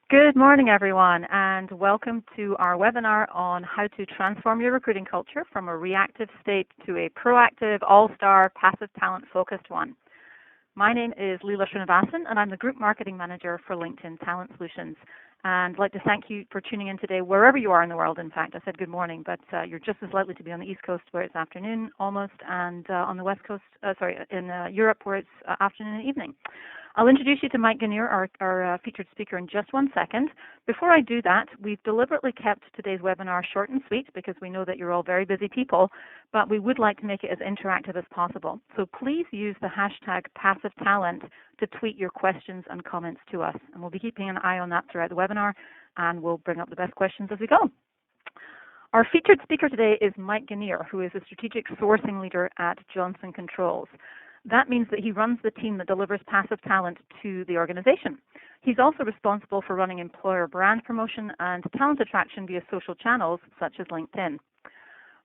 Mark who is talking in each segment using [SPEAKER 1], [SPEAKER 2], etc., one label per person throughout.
[SPEAKER 1] Good morning, everyone, and welcome to our webinar on how to transform your recruiting culture from a reactive state to a proactive, all-star, passive talent-focused one. My name is Leela Srinivasan, and I'm the Group Marketing Manager for LinkedIn Talent Solutions. And I'd like to thank you for tuning in today, wherever you are in the world. In fact, I said good morning, but you're just as likely to be on the East Coast, where it's afternoon almost, and on the West Coast, in Europe, where it's afternoon and evening. I'll introduce you to Mike Gunier, our featured speaker, in just one second. Before I do that, we've deliberately kept today's webinar short and sweet because we know that you're all very busy people, but we would like to make it as interactive as possible. So please use the hashtag #PassiveTalent to tweet your questions and comments to us. And we'll be keeping an eye on that throughout the webinar, and we'll bring up the best questions as we go. Our featured speaker today is Mike Gunier, who is a strategic sourcing leader at Johnson Controls. That means that he runs the team that delivers passive talent to the organization. He's also responsible for running employer brand promotion and talent attraction via social channels such as LinkedIn.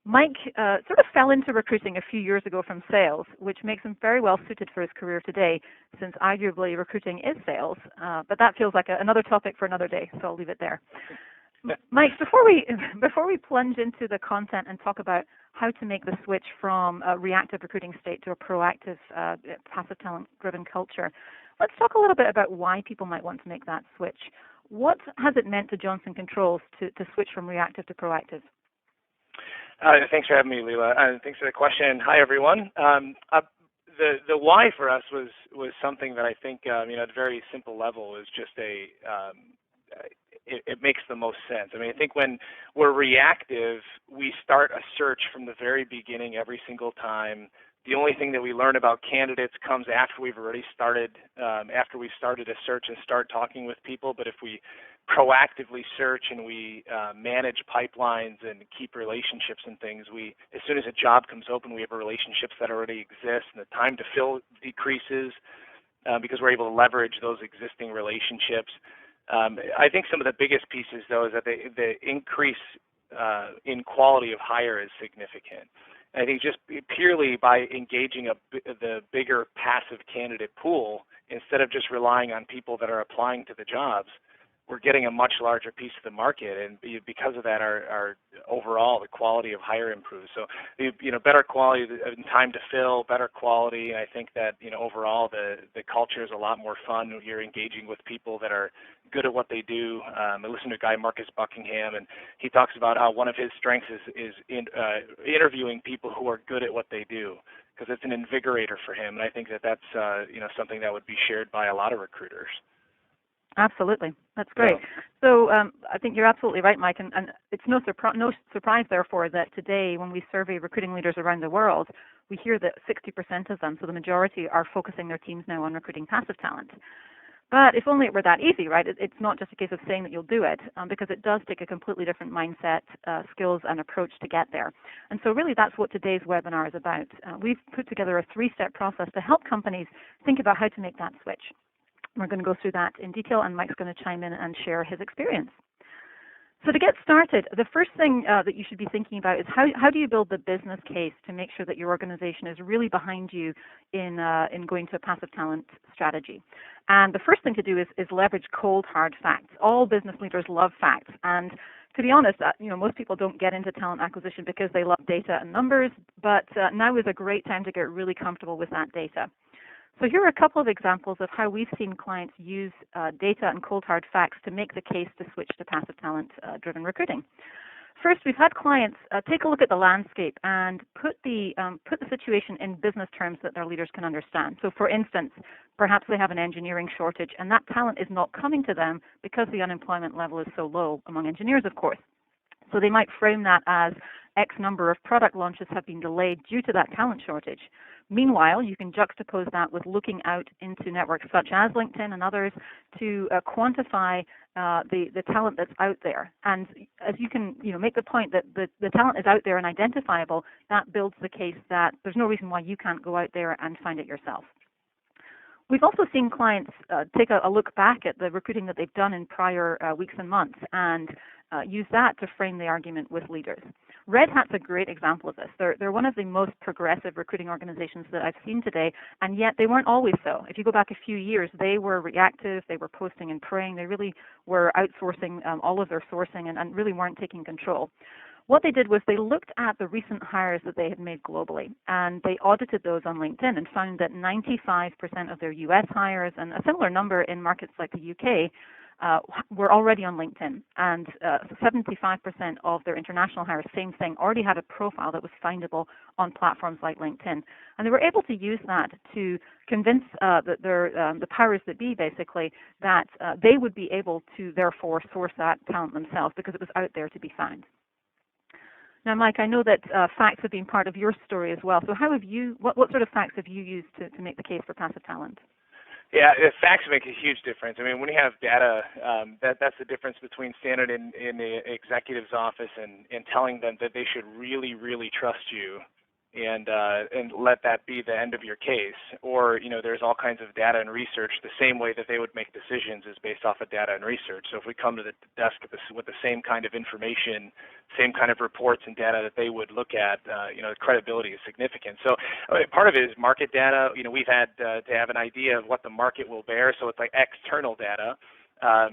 [SPEAKER 1] Mike sort of fell into recruiting a few years ago from sales, which makes him very well suited for his career today, since arguably recruiting is sales, but that feels like another topic for another day, so I'll leave it there. Mike, before we plunge into the content and talk about how to make the switch from a reactive recruiting state to a proactive, passive talent-driven culture, let's talk a little bit about why people might want to make that switch. What has it meant to Johnson Controls to switch from reactive to proactive?
[SPEAKER 2] Thanks for having me, Leela. Thanks for the question. Hi, everyone. The why for us was something that I think, at a very simple level, is just it makes the most sense. I think when we're reactive, we start a search from the very beginning every single time. The only thing that we learn about candidates comes after we've already started, after we've started a search and start talking with people. But if we proactively search and we manage pipelines and keep relationships and things, as soon as a job comes open, we have relationships that already exist, and the time to fill decreases because we're able to leverage those existing relationships. I think some of the biggest pieces, though, is that the increase in quality of hire is significant. And I think just purely by engaging the bigger passive candidate pool, instead of just relying on people that are applying to the jobs, we're getting a much larger piece of the market, and because of that, our overall the quality of hire improves. So, better quality and time to fill, better quality. And I think that overall the culture is a lot more fun. You're engaging with people that are good at what they do. I listened to a guy, Marcus Buckingham, and he talks about how one of his strengths is interviewing people who are good at what they do, because it's an invigorator for him. And I think that's something that would be shared by a lot of recruiters.
[SPEAKER 1] Absolutely. That's great. Yeah. So I think you're absolutely right, Mike, and it's no surprise, therefore, that today when we survey recruiting leaders around the world, we hear that 60% of them, so the majority, are focusing their teams now on recruiting passive talent. But if only it were that easy, right? It's not just a case of saying that you'll do it, because it does take a completely different mindset, skills, and approach to get there. And so really that's what today's webinar is about. We've put together a 3-step process to help companies think about how to make that switch. We're going to go through that in detail, and Mike's going to chime in and share his experience. So to get started, the first thing that you should be thinking about is how do you build the business case to make sure that your organization is really behind you in going to a passive talent strategy. And the first thing to do is leverage cold, hard facts. All business leaders love facts. And to be honest, most people don't get into talent acquisition because they love data and numbers, but now is a great time to get really comfortable with that data. So here are a couple of examples of how we've seen clients use data and cold hard facts to make the case to switch to passive talent-driven recruiting. First, we've had clients take a look at the landscape and put the situation in business terms that their leaders can understand. So for instance, perhaps they have an engineering shortage, and that talent is not coming to them because the unemployment level is so low among engineers, of course. So they might frame that as X number of product launches have been delayed due to that talent shortage. Meanwhile, you can juxtapose that with looking out into networks such as LinkedIn and others to quantify the talent that's out there. And as you can make the point that the talent is out there and identifiable, that builds the case that there's no reason why you can't go out there and find it yourself. We've also seen clients take a look back at the recruiting that they've done in prior weeks and months and use that to frame the argument with leaders. Red Hat's a great example of this. They're one of the most progressive recruiting organizations that I've seen today, and yet they weren't always so. If you go back a few years, they were reactive, they were posting and praying, they really were outsourcing all of their sourcing and really weren't taking control. What they did was they looked at the recent hires that they had made globally, and they audited those on LinkedIn and found that 95% of their US hires, and a similar number in markets like the UK, were already on LinkedIn, and 75% of their international hires, same thing, already had a profile that was findable on platforms like LinkedIn. And they were able to use that to convince the powers that be, basically, that they would be able to therefore source that talent themselves because it was out there to be found. Now, Mike, I know that facts have been part of your story as well. So how have you, what sort of facts have you used to make the case for passive talent?
[SPEAKER 2] Yeah, facts make a huge difference. I mean, when you have data, that's the difference between standing in the executive's office and telling them that they should really, really trust you and let that be the end of your case. Or, there's all kinds of data and research. The same way that they would make decisions is based off of data and research. So if we come to the desk with the same kind of information, same kind of reports and data that they would look at, the credibility is significant. So part of it is market data. We've had to have an idea of what the market will bear. So it's like external data.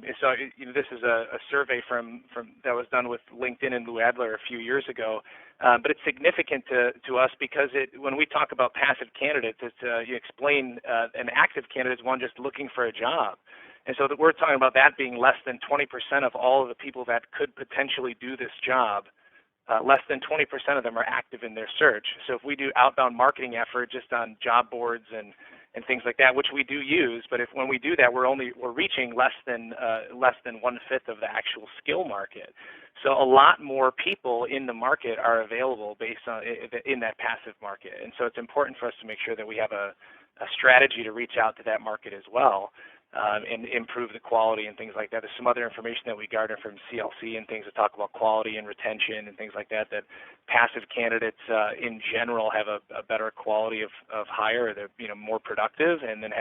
[SPEAKER 2] This is a survey from that was done with LinkedIn and Lou Adler a few years ago, but it's significant to us because when we talk about passive candidates, you explain an active candidate is one just looking for a job, and so that we're talking about that being less than 20% of all of the people that could potentially do this job. Less than 20% of them are active in their search. So if we do outbound marketing effort just on job boards and things like that, which we do use, but when we do that, we're reaching less than 1/5 of the actual skill market. So a lot more people in the market are available based on in that passive market, and so it's important for us to make sure that we have a strategy to reach out to that market as well. And improve the quality and things like that. There's some other information that we garner from CLC and things that talk about quality and retention and things like that, that passive candidates in general have a better quality of hire. They're more productive and then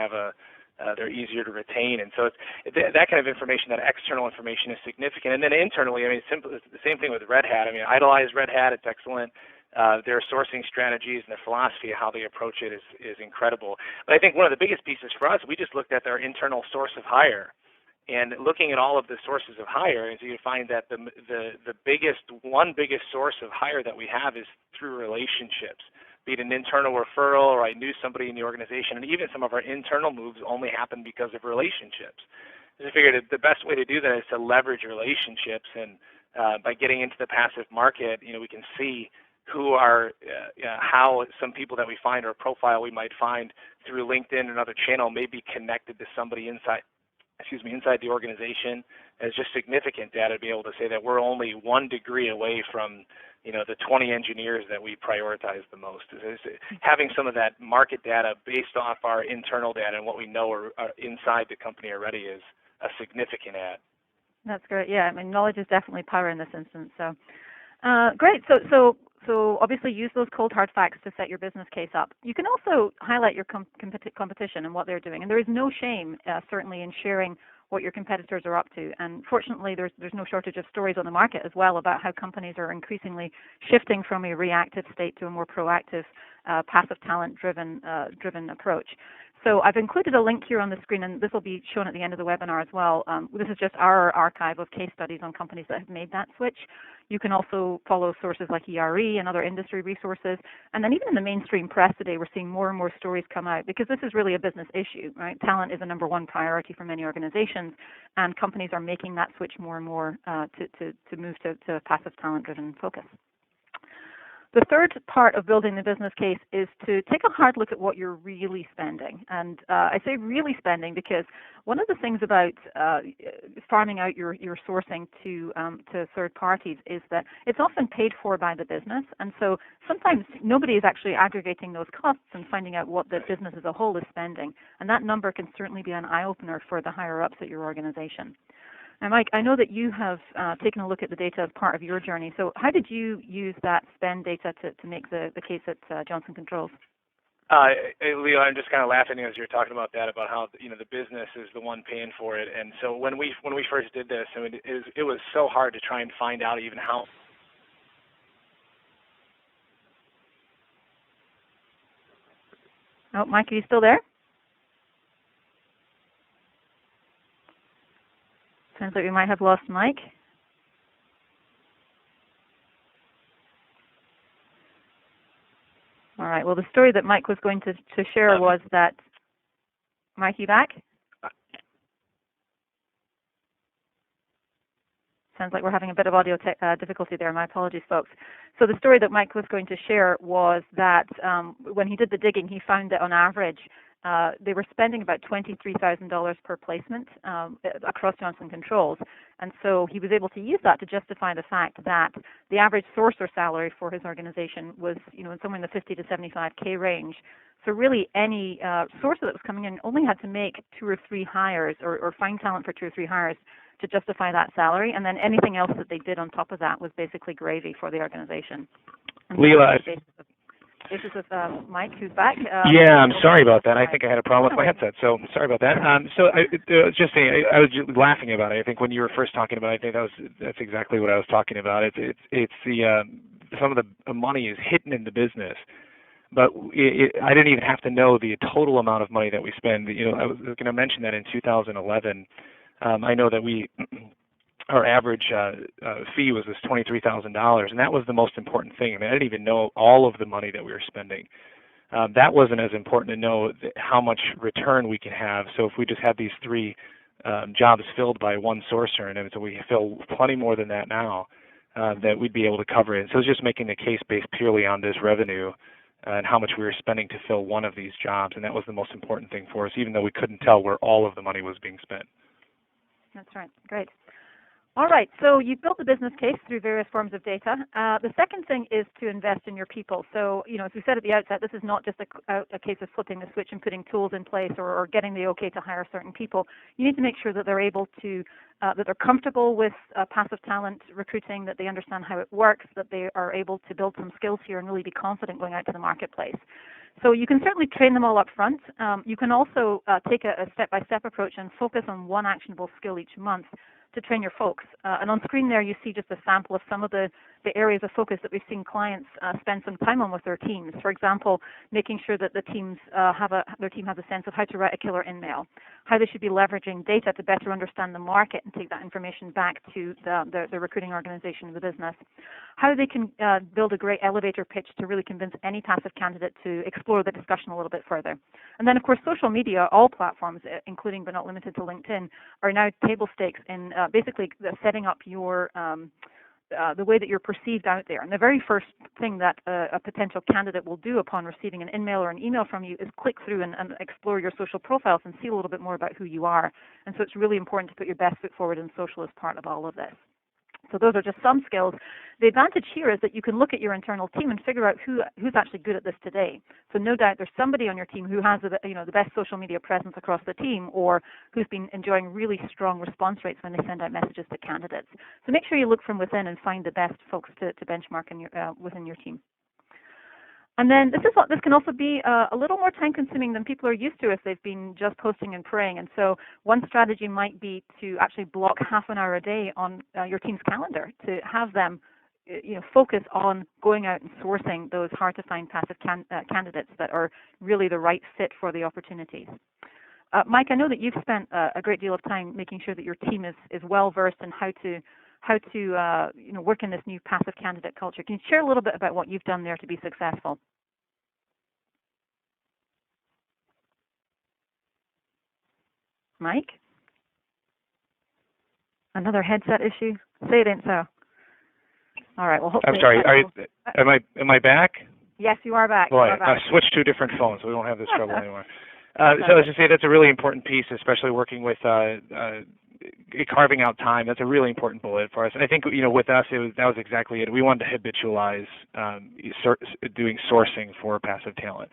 [SPEAKER 2] they're easier to retain. And so it's that kind of information, that external information is significant. And then internally, it's the same thing with Red Hat. I idolize Red Hat. It's excellent. Their sourcing strategies and their philosophy of how they approach it is incredible. But I think one of the biggest pieces for us, we just looked at their internal source of hire. And looking at all of the sources of hire, is you find that the biggest source of hire that we have is through relationships, be it an internal referral or I knew somebody in the organization, and even some of our internal moves only happen because of relationships. So I figured the best way to do that is to leverage relationships, and by getting into the passive market, we can see how some people that we find or a profile we might find through LinkedIn and another channel may be connected to somebody inside the organization. It's just significant data to be able to say that we're only 1 degree away from the 20 engineers that we prioritize the most. Having some of that market data based off our internal data and what we know are inside the company already is a significant add.
[SPEAKER 1] That's great. Yeah, knowledge is definitely power in this instance. So great. So obviously use those cold hard facts to set your business case up. You can also highlight your competition and what they're doing. And there is no shame, certainly, in sharing what your competitors are up to. And fortunately, there's no shortage of stories on the market as well about how companies are increasingly shifting from a reactive state to a more proactive, passive talent-driven approach. So I've included a link here on the screen, and this will be shown at the end of the webinar as well. This is just our archive of case studies on companies that have made that switch. You can also follow sources like ERE and other industry resources. And then even in the mainstream press today, we're seeing more and more stories come out because this is really a business issue, right? Talent is a number one priority for many organizations, and companies are making that switch more and more to move to a passive talent-driven focus. The third part of building the business case is to take a hard look at what you're really spending. And I say really spending because one of the things about farming out your sourcing to third parties is that it's often paid for by the business. And so sometimes nobody is actually aggregating those costs and finding out what the business as a whole is spending. And that number can certainly be an eye-opener for the higher-ups at your organization. Now, Mike, I know that you have taken a look at the data as part of your journey. So how did you use that spend data to make the case at Johnson Controls?
[SPEAKER 2] Leo, I'm just kind of laughing as you're talking about that, about how the business is the one paying for it. And so when we first did this, it was so hard to try and find out even how
[SPEAKER 1] Oh, Mike, are you still there? Sounds like we might have lost Mike. All right. Well, the story that Mike was going to share was that. Mike, you back? Sounds like we're having a bit of audio difficulty there. My apologies, folks. So the story that Mike was going to share was that when he did the digging, he found that on average they were spending about $23,000 per placement across Johnson Controls. And so he was able to use that to justify the fact that the average sourcer salary for his organization was, somewhere in the 50 to 75K range. So really any sourcer that was coming in only had to make 2 or 3 hires or find talent for 2 or 3 hires to justify that salary, and then anything else that they did on top of that was basically gravy for the organization.
[SPEAKER 2] Leela,
[SPEAKER 1] this is with Mike, who's back.
[SPEAKER 2] Yeah, I'm sorry about that. I think I had a problem with my headset, so sorry about that. So I was just saying, I was just laughing about it. I think when you were first talking about it, I think that's exactly what I was talking about. It's the some of the money is hidden in the business, but I didn't even have to know the total amount of money that we spend. I was going to mention that in 2011. I know that our average fee was this $23,000, and that was the most important thing. I mean, I didn't even know all of the money that we were spending. That wasn't as important to know how much return we can have. So if we just had these 3 jobs filled by one sourcer, and so we fill plenty more than that now, that we'd be able to cover it. So it's just making the case based purely on this revenue and how much we were spending to fill one of these jobs, and that was the most important thing for us, even though we couldn't tell where all of the money was being spent.
[SPEAKER 1] That's right. Great. All right. So you've built the business case through various forms of data. The second thing is to invest in your people. So, as we said at the outset, this is not just a case of flipping the switch and putting tools in place or getting the okay to hire certain people. You need to make sure that they're able to, that they're comfortable with passive talent recruiting, that they understand how it works, that they are able to build some skills here and really be confident going out to the marketplace. So you can certainly train them all up front. You can also take a step-by-step approach and focus on one actionable skill each month to train your folks. And on screen there you see just a sample of some of the areas of focus that we've seen clients spend some time on with their teams. For example, making sure that their team has a sense of how to write a killer email, how they should be leveraging data to better understand the market and take that information back to the recruiting organization of the business, how they can build a great elevator pitch to really convince any passive candidate to explore the discussion a little bit further. And then, of course, social media, all platforms, including but not limited to LinkedIn, are now table stakes in basically setting up your the way that you're perceived out there. And the very first thing that a potential candidate will do upon receiving an email or an email from you is click through and explore your social profiles and see a little bit more about who you are. And so it's really important to put your best foot forward in social as part of all of this. So those are just some skills. The advantage here is that you can look at your internal team and figure out who's actually good at this today. So no doubt there's somebody on your team who has the best social media presence across the team, or who's been enjoying really strong response rates when they send out messages to candidates. So make sure you look from within and find the best folks to benchmark within your team. And then this can also be a little more time-consuming than people are used to if they've been just posting and praying. And so one strategy might be to actually block half an hour a day on your team's calendar to have them focus on going out and sourcing those hard-to-find passive candidates that are really the right fit for the opportunities. Mike, I know that you've spent a great deal of time making sure that your team is well-versed in how to work in this new passive candidate culture. Can you share a little bit about what you've done there to be successful? Mike? Another headset issue? Say it ain't so. All right. Well, hopefully.
[SPEAKER 2] I'm sorry. Am I back?
[SPEAKER 1] Yes, you are back.
[SPEAKER 2] Boy, I switched to a different phone, so we won't have this trouble anymore. So as I say, that's a really important piece, especially working with carving out time. That's a really important bullet for us. And I think with us, that was exactly it. We wanted to habitualize doing sourcing for passive talent.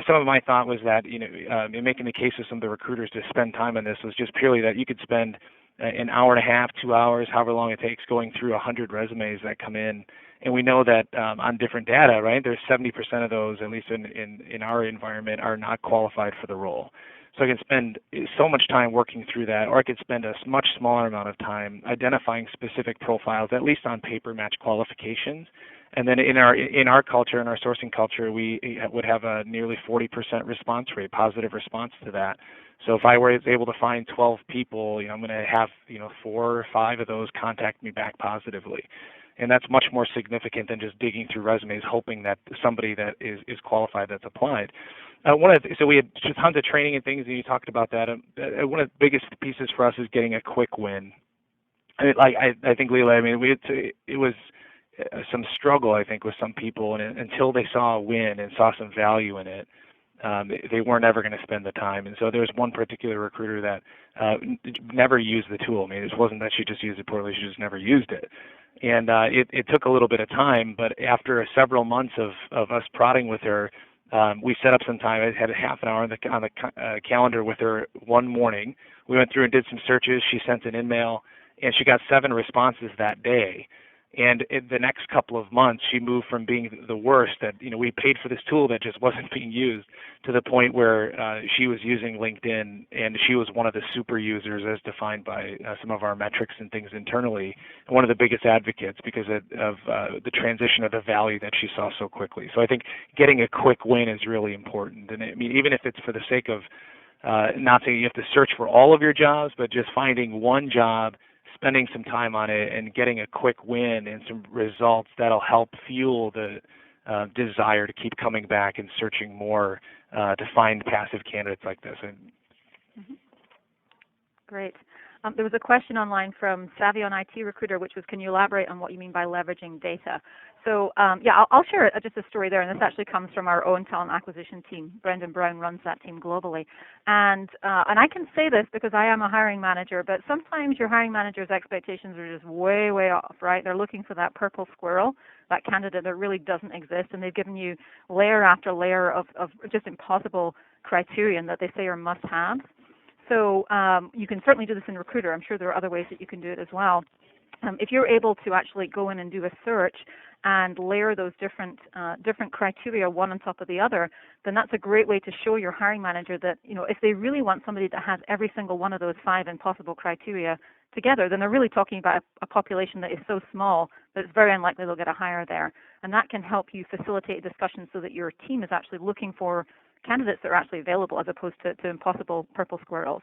[SPEAKER 2] Some of my thought was that in making the case of some of the recruiters to spend time on this was just purely that you could spend an hour and a half, 2 hours, however long it takes, going through 100 resumes that come in. And we know that on different data, right, there's 70% of those, at least in our environment, are not qualified for the role. So I can spend so much time working through that, or I could spend a much smaller amount of time identifying specific profiles, at least on paper match qualifications, And then in our culture, in our sourcing culture, we would have a nearly 40% response rate, positive response to that. So if I was able to find 12 people, I'm going to have 4 or 5 of those contact me back positively, and that's much more significant than just digging through resumes, hoping that somebody that is qualified that's applied. So we had just tons of training and things, and you talked about that. One of the biggest pieces for us is getting a quick win. I think, Leila, it was some struggle, I think, with some people, and until they saw a win and saw some value in it, they weren't ever going to spend the time. And so there was one particular recruiter that never used the tool. It wasn't that she just used it poorly; she just never used it. And it took a little bit of time, but after several months of us prodding with her, we set up some time. I had a half an hour on the calendar with her one morning. We went through and did some searches. She sent an email, and she got 7 responses that day. And in the next couple of months, she moved from being the worst, that we paid for this tool that just wasn't being used, to the point where she was using LinkedIn, and she was one of the super users as defined by some of our metrics and things internally, and one of the biggest advocates because of the transition of the value that she saw so quickly. So I think getting a quick win is really important. And even if it's for the sake of not saying you have to search for all of your jobs, but just finding one job, spending some time on it, and getting a quick win and some results, that'll help fuel the desire to keep coming back and searching more to find passive candidates like this.
[SPEAKER 1] Mm-hmm. Great. There was a question online from Savvy on IT Recruiter, which was, can you elaborate on what you mean by leveraging data? So I'll share just a story there, and this actually comes from our own talent acquisition team. Brendan Brown runs that team globally, and I can say this because I am a hiring manager, but sometimes your hiring manager's expectations are just way, way off, right? They're looking for that purple squirrel, that candidate that really doesn't exist, and they've given you layer after layer of just impossible criterion that they say are must-haves. So you can certainly do this in Recruiter. I'm sure there are other ways that you can do it as well. If you're able to actually go in and do a search and layer those different criteria one on top of the other, then that's a great way to show your hiring manager that, if they really want somebody that has every single one of those 5 impossible criteria together, then they're really talking about a population that is so small that it's very unlikely they'll get a hire there. And that can help you facilitate discussions so that your team is actually looking for candidates that are actually available as opposed to impossible purple squirrels.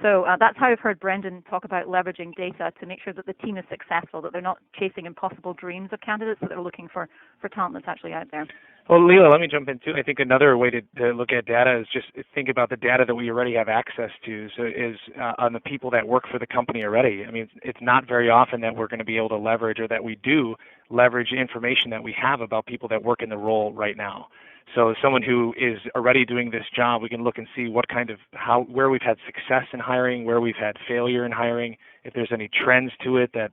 [SPEAKER 1] So that's how I've heard Brendan talk about leveraging data to make sure that the team is successful, that they're not chasing impossible dreams of candidates, that they're looking for talent that's actually out there.
[SPEAKER 2] Well, Leila, let me jump in too. I think another way to look at data is just think about the data that we already have access to. So is on the people that work for the company already. It's not very often that we're going to be able to leverage, or that we do leverage information that we have about people that work in the role right now. So someone who is already doing this job, we can look and see where we've had success in hiring, where we've had failure in hiring, if there's any trends to it that,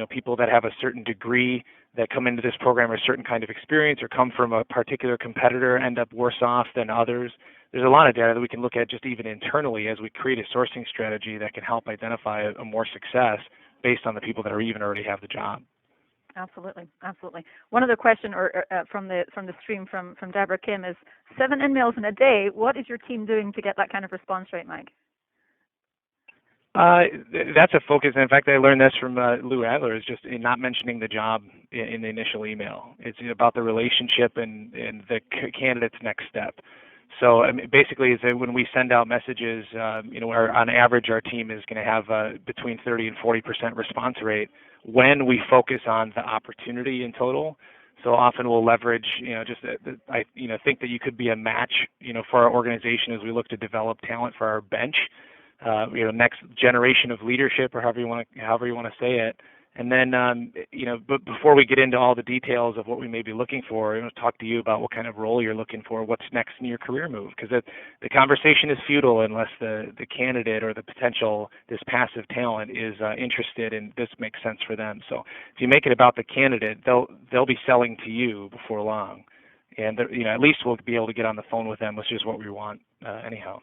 [SPEAKER 2] people that have a certain degree that come into this program or a certain kind of experience or come from a particular competitor end up worse off than others. There's a lot of data that we can look at just even internally as we create a sourcing strategy that can help identify a more success based on the people that already have the job.
[SPEAKER 1] Absolutely, absolutely. One other question from the stream from Deborah Kim is 7 emails in a day. What is your team doing to get that kind of response rate, Mike?
[SPEAKER 2] That's a focus. In fact, I learned this from Lou Adler, is just in not mentioning the job in the initial email. It's about the relationship and the candidate's next step. So basically, is that when we send out messages, on average, our team is going to have between 30 and 40% response rate when we focus on the opportunity in total. So often we'll leverage, I think that you could be a match, for our organization as we look to develop talent for our bench, next generation of leadership, or however you want to say it. And then, but before we get into all the details of what we may be looking for, I want to talk to you about what kind of role you're looking for, what's next in your career move, because the conversation is futile unless the candidate or the potential, this passive talent, is interested and this makes sense for them. So if you make it about the candidate, they'll be selling to you before long, and at least we'll be able to get on the phone with them, which is what we want anyhow.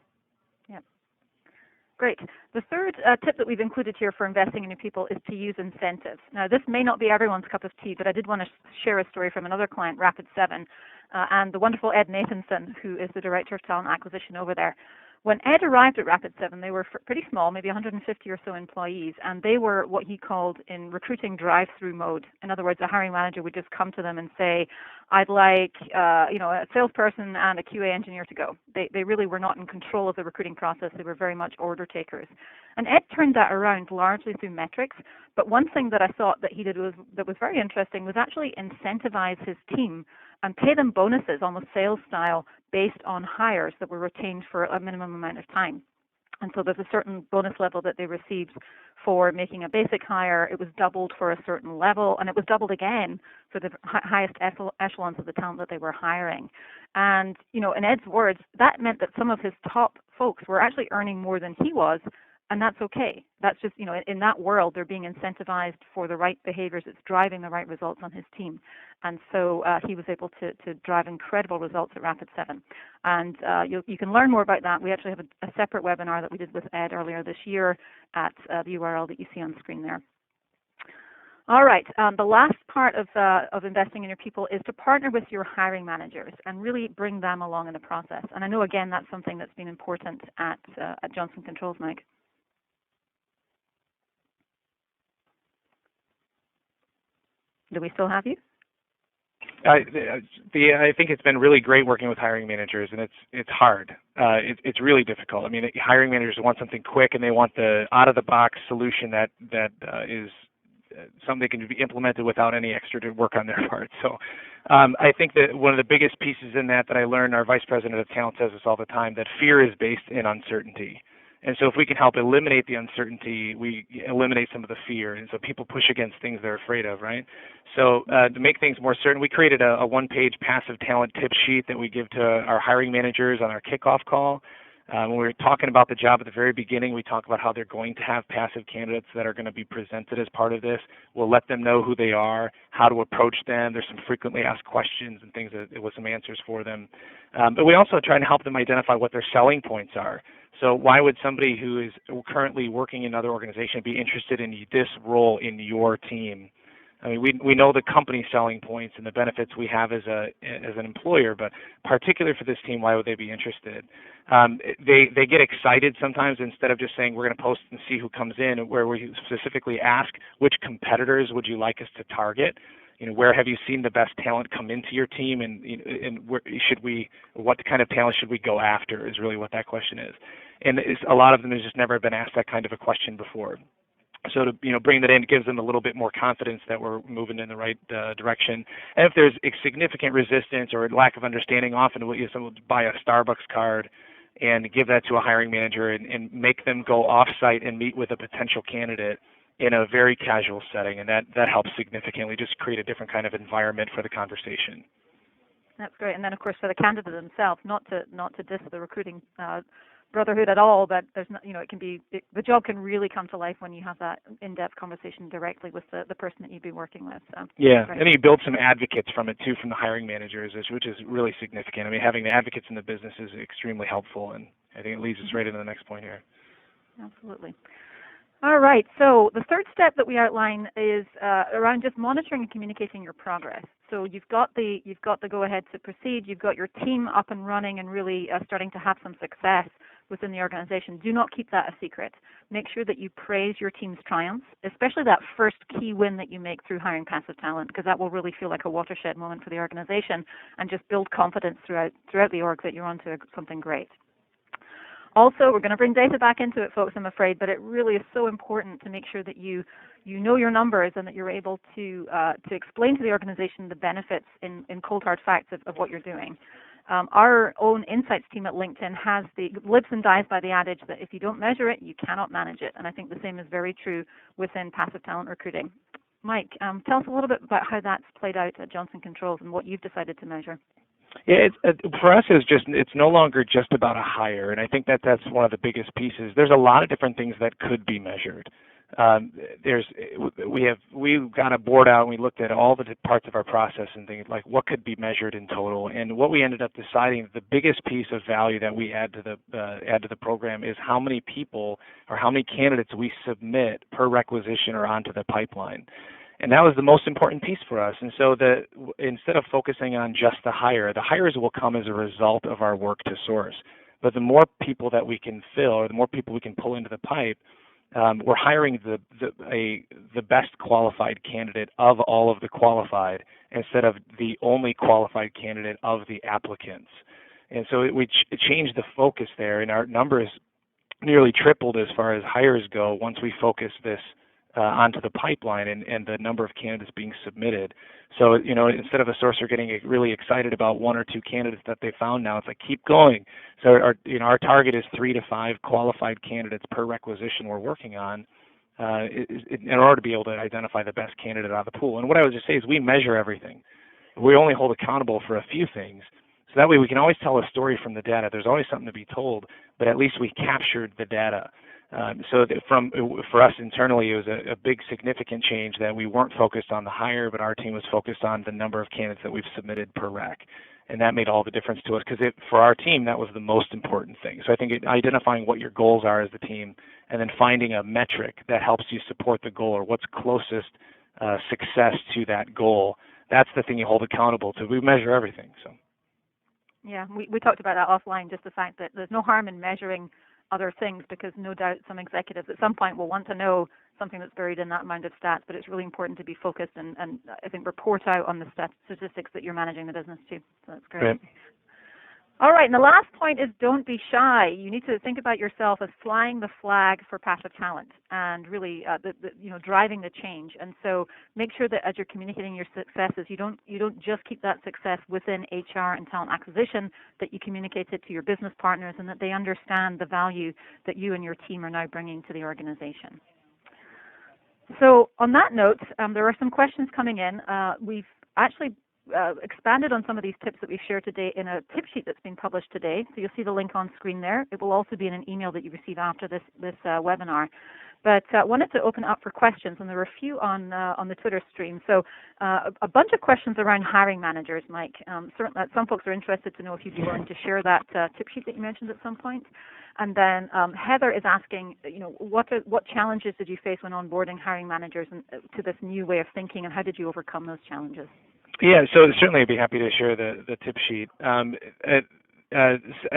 [SPEAKER 1] Great. The third tip that we've included here for investing in your people is to use incentives. Now, this may not be everyone's cup of tea, but I did want to share a story from another client, Rapid7, and the wonderful Ed Nathanson, who is the Director of Talent Acquisition over there. When Ed arrived at Rapid7, they were pretty small, maybe 150 or so employees, and they were what he called in recruiting drive-through mode. In other words, a hiring manager would just come to them and say, I'd like a salesperson and a QA engineer to go. They really were not in control of the recruiting process. They were very much order takers. And Ed turned that around largely through metrics, but one thing that I thought that he did that was very interesting was actually incentivize his team and pay them bonuses, almost sales style, based on hires that were retained for a minimum amount of time. And so there's a certain bonus level that they received for making a basic hire. It was doubled for a certain level, and it was doubled again for the highest echelons of the talent that they were hiring. And, in Ed's words, that meant that some of his top folks were actually earning more than he was, and that's okay. That's just, in that world, they're being incentivized for the right behaviors. It's driving the right results on his team. And so he was able to drive incredible results at Rapid7. And you can learn more about that. We actually have a separate webinar that we did with Ed earlier this year at the URL that you see on screen there. All right, the last part of investing in your people is to partner with your hiring managers and really bring them along in the process. And I know, again, that's something that's been important at Johnson Controls, Mike. Do we still have you?
[SPEAKER 2] I think it's been really great working with hiring managers, and it's hard. It's really difficult. I mean, hiring managers want something quick, and they want the out-of-the-box solution that is something that can be implemented without any extra work on their part. So I think that one of the biggest pieces in that I learned, our vice president of talent says this all the time, that fear is based in uncertainty. And so if we can help eliminate the uncertainty, we eliminate some of the fear. And so people push against things they're afraid of, right? So to make things more certain, we created a one-page passive talent tip sheet that we give to our hiring managers on our kickoff call. When we were talking about the job at the very beginning, we talk about how they're going to have passive candidates that are going to be presented as part of this. We'll let them know who they are, how to approach them. There's some frequently asked questions and things with some answers for them. But we also try to help them identify what their selling points are. So why would somebody who is currently working in another organization be interested in this role in your team? I mean, we know the company selling points and the benefits we have as an employer, but particularly for this team, why would they be interested? They get excited sometimes instead of just saying we're going to post and see who comes in, where we specifically ask which competitors would you like us to target? Where have you seen the best talent come into your team, and what kind of talent should we go after is really what that question is. And a lot of them has just never been asked that kind of a question before. So to bring that in gives them a little bit more confidence that we're moving in the right direction. And if there's a significant resistance or lack of understanding, often someone will buy a Starbucks card and give that to a hiring manager and make them go off-site and meet with a potential candidate in a very casual setting, and that helps significantly just create a different kind of environment for the conversation.
[SPEAKER 1] That's great. And then, of course, for the candidate themselves, not to diss the recruiting brotherhood at all, but there's not, the job can really come to life when you have that in-depth conversation directly with the person that you'd be working with. So, yeah, and
[SPEAKER 2] you build some advocates from it too, from the hiring managers, which is really significant. I mean, having the advocates in the business is extremely helpful, and I think it leads us right into the next point here.
[SPEAKER 1] Absolutely. All right, so the third step that we outline is around just monitoring and communicating your progress. So you've got the go-ahead to proceed, you've got your team up and running and really starting to have some success within the organization. Do not keep that a secret. Make sure that you praise your team's triumphs, especially that first key win that you make through hiring passive talent, because that will really feel like a watershed moment for the organization and just build confidence throughout the org that you're onto something great. Also, we're going to bring data back into it, folks, I'm afraid, but it really is so important to make sure that you know your numbers and that you're able to explain to the organization the benefits in cold hard facts of what you're doing. Our own insights team at LinkedIn lives and dies by the adage that if you don't measure it, you cannot manage it. And I think the same is very true within passive talent recruiting. Mike, tell us a little bit about how that's played out at Johnson Controls and what you've decided to measure.
[SPEAKER 2] Yeah, for us, it's no longer just about a hire, and I think that's one of the biggest pieces. There's a lot of different things that could be measured. We got a board out and we looked at all the parts of our process and things like what could be measured in total. And what we ended up deciding, the biggest piece of value that we add to the program is how many people or how many candidates we submit per requisition or onto the pipeline. And that was the most important piece for us. And so instead of focusing on just the hires will come as a result of our work to source. But the more people that we can fill, or the more people we can pull into the pipe, we're hiring the best qualified candidate of all of the qualified instead of the only qualified candidate of the applicants. And so it changed the focus there, and our numbers nearly tripled as far as hires go once we focused this onto the pipeline and the number of candidates being submitted. So, instead of a sourcer getting really excited about one or two candidates that they found now, it's like, keep going. So our target is 3 to 5 qualified candidates per requisition we're working on in order to be able to identify the best candidate out of the pool. And what I would just say is we measure everything. We only hold accountable for a few things. So that way we can always tell a story from the data. There's always something to be told, but at least we captured the data. For us internally, it was a big significant change that we weren't focused on the hire, but our team was focused on the number of candidates that we've submitted per rec. And that made all the difference to us because for our team, that was the most important thing. So I think identifying what your goals are as the team and then finding a metric that helps you support the goal or what's closest success to that goal, that's the thing you hold accountable to. We measure everything. So.
[SPEAKER 1] Yeah, we talked about that offline, just the fact that there's no harm in measuring other things because no doubt some executives at some point will want to know something that's buried in that amount of stats, but it's really important to be focused and I think report out on the statistics that you're managing the business to. So that's great.
[SPEAKER 2] Right.
[SPEAKER 1] All right, and the last point is don't be shy. You need to think about yourself as flying the flag for passive talent and really driving the change. And so make sure that as you're communicating your successes, you don't just keep that success within HR and talent acquisition, that you communicate it to your business partners and that they understand the value that you and your team are now bringing to the organization. So on that note, there are some questions coming in. We've actually expanded on some of these tips that we've shared today in a tip sheet that's been published today. So you'll see the link on screen there. It will also be in an email that you receive after this webinar. But I wanted to open up for questions, and there were a few on the Twitter stream. So a bunch of questions around hiring managers, Mike. Certainly, some folks are interested to know if you'd be willing to share that tip sheet that you mentioned at some point. And then Heather is asking, what challenges did you face when onboarding hiring managers to this new way of thinking, and how did you overcome those challenges?
[SPEAKER 2] Yeah, so certainly I'd be happy to share the tip sheet.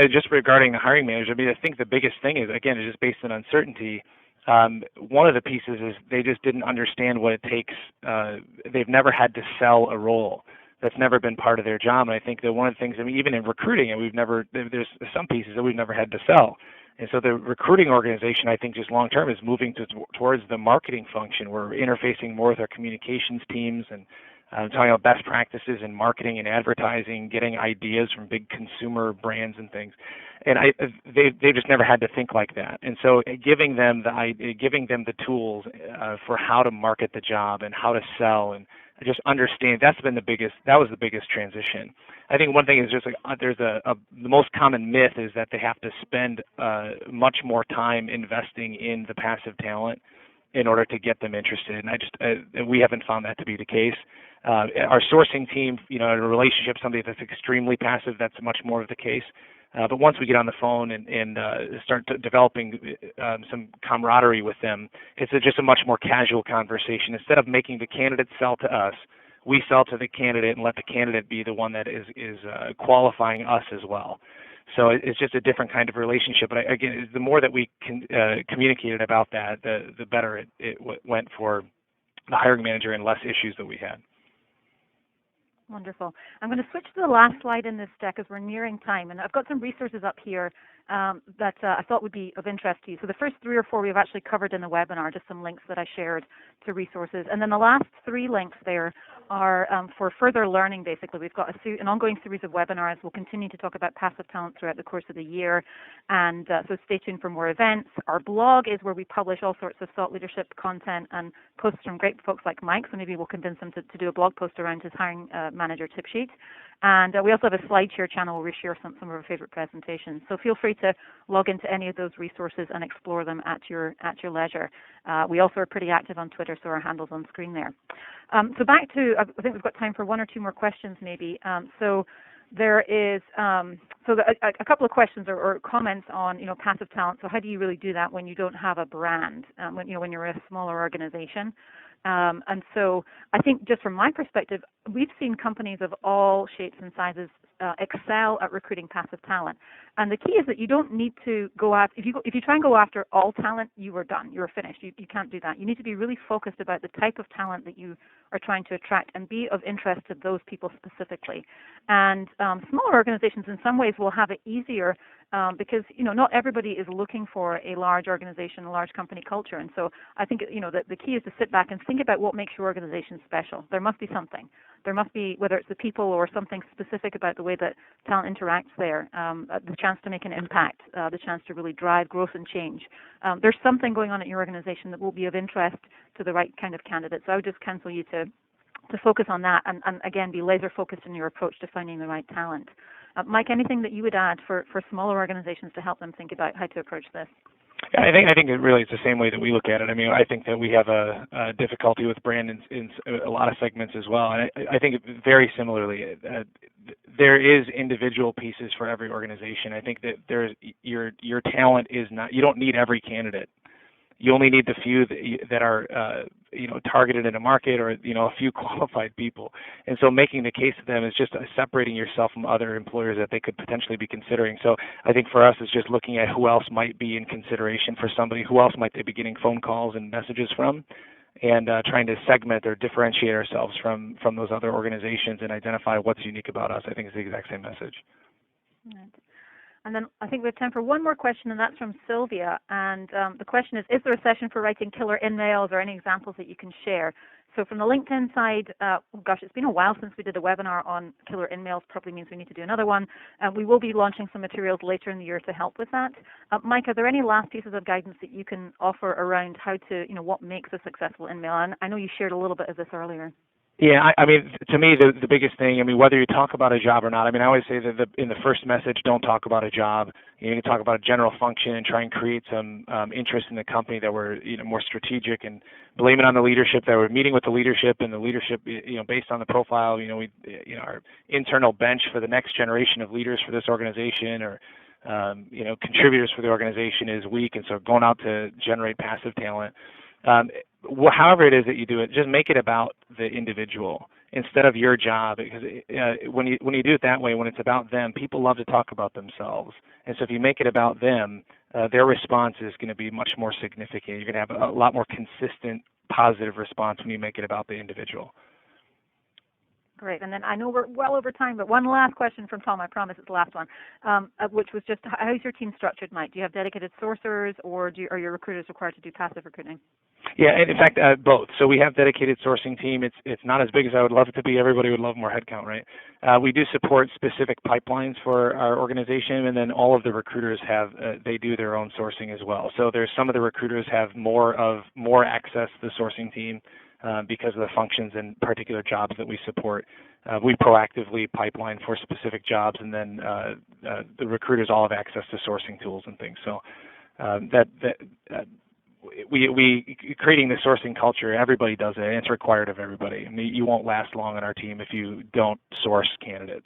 [SPEAKER 2] Just regarding the hiring manager, I mean, I think the biggest thing is, again, it's just based on uncertainty. One of the pieces is they just didn't understand what it takes. They've never had to sell a role. That's never been part of their job. And I think that one of the things, I mean, even in recruiting, there's some pieces that we've never had to sell. And so the recruiting organization, I think, just long term is moving towards the marketing function. We're interfacing more with our communications teams and talking about best practices in marketing and advertising, getting ideas from big consumer brands and things. And they just never had to think like that. And so giving them the tools for how to market the job and how to sell and just understand, that was the biggest transition. I think one thing is just like the most common myth is that they have to spend much more time investing in the passive talent in order to get them interested. And we haven't found that to be the case. Our sourcing team, in a relationship, somebody that's extremely passive, that's much more of the case. But once we get on the phone and start developing some camaraderie with them, it's just a much more casual conversation. Instead of making the candidate sell to us, we sell to the candidate and let the candidate be the one that is qualifying us as well. So it's just a different kind of relationship. But again, the more that we communicated about that, the better it went for the hiring manager and less issues that we had.
[SPEAKER 1] Wonderful. I'm going to switch to the last slide in this deck as we're nearing time. And I've got some resources up here that I thought would be of interest to you. So the first 3 or 4 we've actually covered in the webinar, just some links that I shared to resources. And then the last 3 links there are for further learning, basically. We've got an ongoing series of webinars. We'll continue to talk about passive talent throughout the course of the year. And so stay tuned for more events. Our blog is where we publish all sorts of thought leadership content and posts from great folks like Mike. So maybe we'll convince him to do a blog post around his hiring manager tip sheet. And we also have a SlideShare channel where we share some of our favorite presentations. So feel free to log into any of those resources and explore them at your leisure. We also are pretty active on Twitter, so our handle's on screen there. So back to, I think we've got time for 1 or 2 more questions maybe. So there is a couple of questions or comments on passive talent. So how do you really do that when you don't have a brand? When you're a smaller organization. And so I think just from my perspective, we've seen companies of all shapes and sizes excel at recruiting passive talent. And the key is that you don't need to go after, if you try and go after all talent, you are done, you're finished. You can't do that. You need to be really focused about the type of talent that you are trying to attract and be of interest to those people specifically. And smaller organizations in some ways will have it easier because not everybody is looking for a large organization, a large company culture. And so I think the key is to sit back and think about what makes your organization special. There must be something. There must be, whether it's the people or something specific about the way that talent interacts there, the chance to make an impact, the chance to really drive growth and change. There's something going on at your organization that will be of interest to the right kind of candidate. So I would just counsel you to focus on that and again, be laser focused in your approach to finding the right talent. Mike, anything that you would add for smaller organizations to help them think about how to approach this?
[SPEAKER 2] I think it really is the same way that we look at it. I mean, I think that we have a difficulty with brand in a lot of segments as well. And I think very similarly, there is individual pieces for every organization. I think that your talent is not, you don't need every candidate. You only need the few that are targeted in a market, or a few qualified people. And so making the case to them is just separating yourself from other employers that they could potentially be considering. So I think for us, it's just looking at who else might be in consideration for somebody, who else might they be getting phone calls and messages from, and trying to segment or differentiate ourselves from those other organizations and identify what's unique about us. I think it's the exact same message.
[SPEAKER 1] Right. And then I think we have time for one more question, and that's from Sylvia. And the question is there a session for writing killer in-mails or any examples that you can share? So from the LinkedIn side, it's been a while since we did a webinar on killer in-mails. Probably means we need to do another one. We will be launching some materials later in the year to help with that. Mike, are there any last pieces of guidance that you can offer around how to, what makes a successful in-mail? And I know you shared a little bit of this earlier.
[SPEAKER 2] Yeah, I mean, to me, the biggest thing, I mean, whether you talk about a job or not, I mean, I always say that in the first message, don't talk about a job. You need to talk about a general function and try and create some interest in the company that we're, more strategic, and blame it on the leadership, that we're meeting with the leadership, and the leadership, based on the profile, our internal bench for the next generation of leaders for this organization, or contributors for the organization is weak, and so going out to generate passive talent. However it is that you do it, just make it about the individual instead of your job, because when you do it that way, when it's about them, people love to talk about themselves. And so if you make it about them, their response is going to be much more significant. You're going to have a lot more consistent, positive response when you make it about the individual.
[SPEAKER 1] Great. And then I know we're well over time, but one last question from Tom. I promise it's the last one, which was just, how is your team structured, Mike? Do you have dedicated sourcers, or are your recruiters required to do passive recruiting?
[SPEAKER 2] Yeah, and in fact, both. So we have dedicated sourcing team. It's not as big as I would love it to be. Everybody would love more headcount, right? We do support specific pipelines for our organization, and then all of the recruiters they do their own sourcing as well. So there's some of the recruiters have more access to the sourcing team because of the functions and particular jobs that we support. We proactively pipeline for specific jobs, and then the recruiters all have access to sourcing tools and things. So we creating the sourcing culture, everybody does it, and it's required of everybody. I mean, you won't last long on our team if you don't source candidates.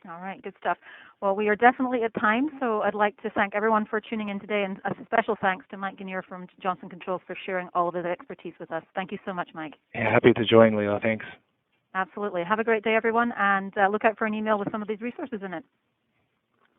[SPEAKER 1] All right, good stuff. Well, we are definitely at time, so I'd like to thank everyone for tuning in today, and a special thanks to Mike Ginier from Johnson Controls for sharing all of his expertise with us. Thank you so much, Mike.
[SPEAKER 2] Yeah, happy to join, Leila. Thanks.
[SPEAKER 1] Absolutely. Have a great day, everyone, and look out for an email with some of these resources in it.